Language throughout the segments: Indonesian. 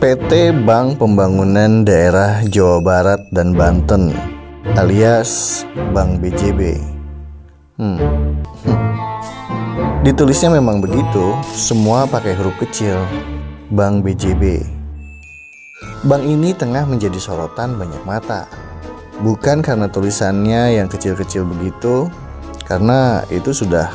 PT Bank Pembangunan Daerah Jawa Barat dan Banten alias Bank BJB. Ditulisnya memang begitu, semua pakai huruf kecil, Bank BJB. Bank ini tengah menjadi sorotan banyak mata. Bukan karena tulisannya yang kecil-kecil begitu, karena itu sudah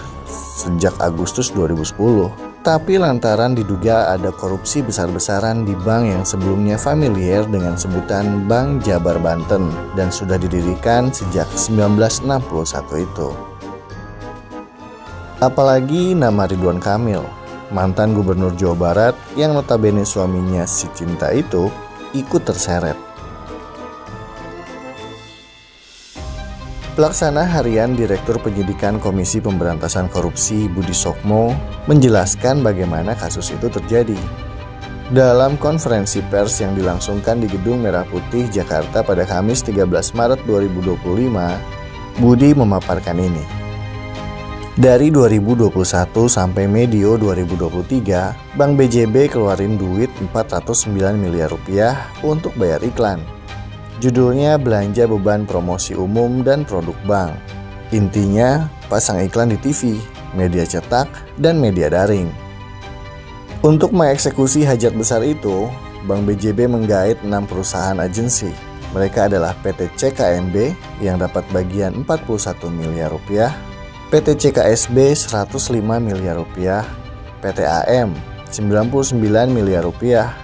sejak Agustus 2010. Tapi lantaran diduga ada korupsi besar-besaran di bank yang sebelumnya familiar dengan sebutan Bank Jabar Banten dan sudah didirikan sejak 1961 itu. Apalagi nama Ridwan Kamil, mantan gubernur Jawa Barat yang notabene suaminya si Cinta itu ikut terseret. Pelaksana Harian Direktur Penyidikan Komisi Pemberantasan Korupsi Budi Sokmo menjelaskan bagaimana kasus itu terjadi. Dalam konferensi pers yang dilangsungkan di Gedung Merah Putih, Jakarta pada Kamis 13 Maret 2025, Budi memaparkan ini. Dari 2021 sampai medio 2023, Bank BJB keluarin duit 409 miliar rupiah untuk bayar iklan. Judulnya belanja beban promosi umum dan produk bank. Intinya pasang iklan di TV, media cetak, dan media daring. Untuk mengeksekusi hajat besar itu, Bank BJB menggait 6 perusahaan agensi. Mereka adalah PT CKMB yang dapat bagian 41 miliar rupiah, PT CKSB 105 miliar rupiah, PT AM 99 miliar rupiah,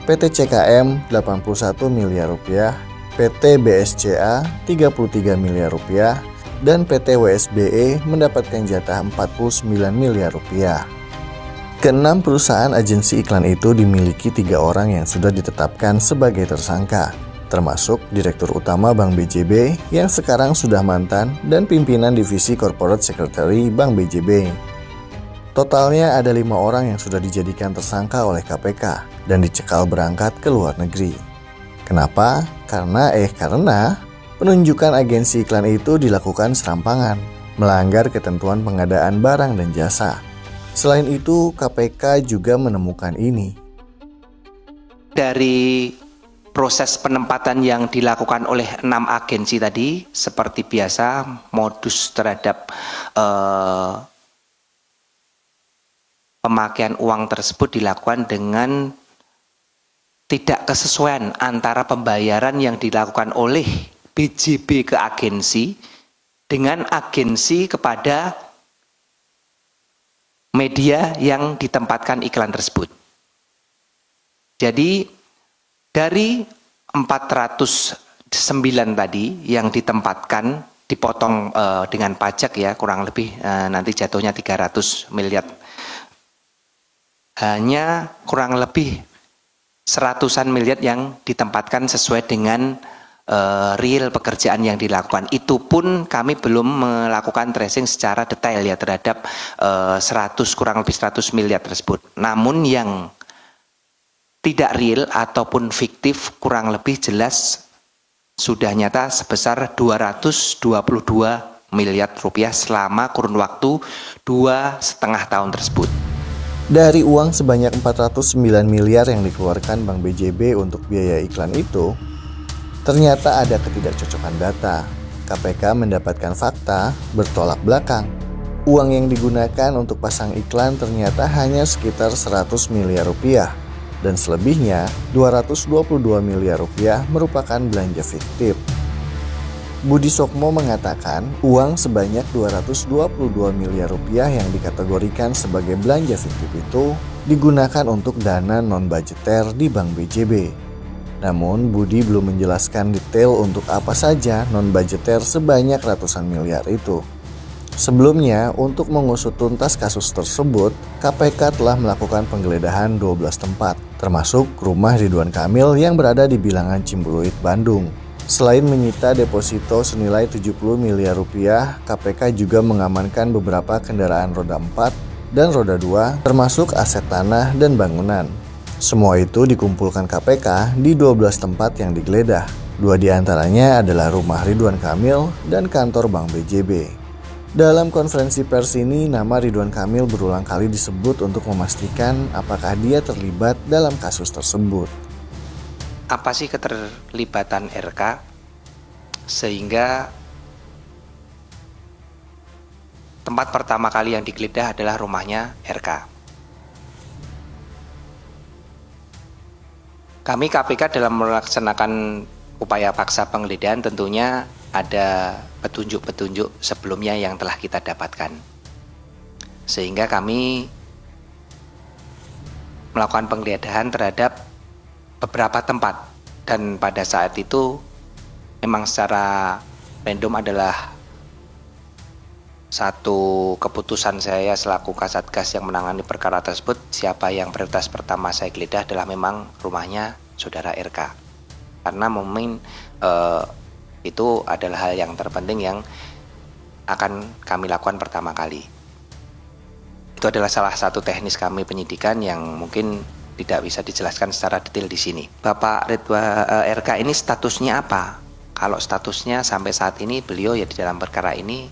PT CKM 81 miliar rupiah, PT BSCA 33 miliar rupiah, dan PT WSBE mendapatkan jatah 49 miliar rupiah. Keenam perusahaan agensi iklan itu dimiliki 3 orang yang sudah ditetapkan sebagai tersangka, termasuk Direktur Utama Bank BJB yang sekarang sudah mantan dan pimpinan Divisi Corporate Secretary Bank BJB. Totalnya ada 5 orang yang sudah dijadikan tersangka oleh KPK dan dicekal berangkat ke luar negeri. Kenapa? Karena penunjukan agensi iklan itu dilakukan serampangan, melanggar ketentuan pengadaan barang dan jasa. Selain itu, KPK juga menemukan ini. Dari proses penempatan yang dilakukan oleh 6 agensi tadi, seperti biasa, modus terhadap pemakaian uang tersebut dilakukan dengan tidak kesesuaian antara pembayaran yang dilakukan oleh BJB ke agensi dengan agensi kepada media yang ditempatkan iklan tersebut. Jadi dari 409 tadi yang ditempatkan dipotong dengan pajak ya, kurang lebih nanti jatuhnya 300 miliar. Hanya kurang lebih 100-an miliar yang ditempatkan sesuai dengan real pekerjaan yang dilakukan. Itu pun kami belum melakukan tracing secara detail ya terhadap kurang lebih 100 miliar tersebut. Namun yang tidak real ataupun fiktif kurang lebih jelas sudah nyata sebesar 222 miliar rupiah selama kurun waktu 2,5 tahun tersebut. Dari uang sebanyak 409 miliar yang dikeluarkan Bank BJB untuk biaya iklan itu, ternyata ada ketidakcocokan data. KPK mendapatkan fakta bertolak belakang. Uang yang digunakan untuk pasang iklan ternyata hanya sekitar 100 miliar rupiah, dan selebihnya 222 miliar rupiah merupakan belanja fiktif. Budi Sokmo mengatakan uang sebanyak 222 miliar rupiah yang dikategorikan sebagai belanja fiktif itu digunakan untuk dana non-budgeter di Bank BJB. Namun Budi belum menjelaskan detail untuk apa saja non-budgeter sebanyak ratusan miliar itu. Sebelumnya, untuk mengusut tuntas kasus tersebut, KPK telah melakukan penggeledahan 12 tempat, termasuk rumah Ridwan Kamil yang berada di Bilangan Cimbuluit, Bandung. Selain menyita deposito senilai 70 miliar rupiah, KPK juga mengamankan beberapa kendaraan roda 4 dan roda 2, termasuk aset tanah dan bangunan. Semua itu dikumpulkan KPK di 12 tempat yang digeledah. 2 diantaranya adalah rumah Ridwan Kamil dan kantor Bank BJB. Dalam konferensi pers ini, nama Ridwan Kamil berulang kali disebut untuk memastikan apakah dia terlibat dalam kasus tersebut. Apa sih keterlibatan RK sehingga tempat pertama kali yang digeledah adalah rumahnya RK? Kami KPK dalam melaksanakan upaya paksa penggeledahan tentunya ada petunjuk-petunjuk sebelumnya yang telah kita dapatkan. Sehingga kami melakukan penggeledahan terhadap beberapa tempat. Dan pada saat itu memang secara random adalah satu keputusan saya selaku Kasatgas yang menangani perkara tersebut. Siapa yang prioritas pertama saya geledah adalah memang rumahnya saudara RK. Karena itu adalah hal yang terpenting yang akan kami lakukan pertama kali. Itu adalah salah satu teknis kami penyidikan yang mungkin tidak bisa dijelaskan secara detail di sini. Bapak RK ini statusnya apa? Kalau statusnya sampai saat ini beliau ya di dalam perkara ini,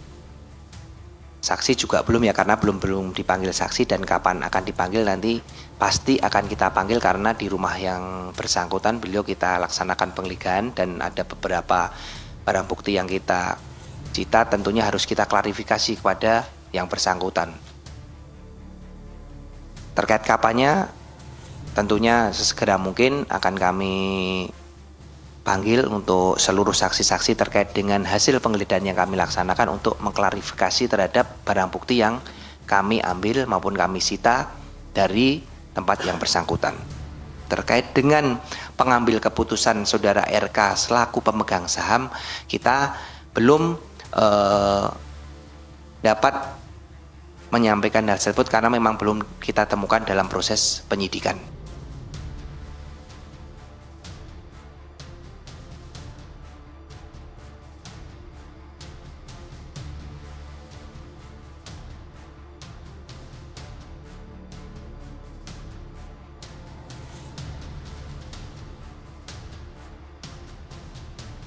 saksi juga belum ya, karena belum dipanggil saksi, dan kapan akan dipanggil nanti pasti akan kita panggil karena di rumah yang bersangkutan beliau kita laksanakan penggeledahan dan ada beberapa barang bukti yang kita cita, tentunya harus kita klarifikasi kepada yang bersangkutan. Terkait kapannya, tentunya sesegera mungkin akan kami panggil untuk seluruh saksi-saksi terkait dengan hasil penggeledahan yang kami laksanakan untuk mengklarifikasi terhadap barang bukti yang kami ambil maupun kami sita dari tempat yang bersangkutan. Terkait dengan pengambil keputusan saudara RK selaku pemegang saham, kita belum dapat menyampaikan hal tersebut karena memang belum kita temukan dalam proses penyidikan.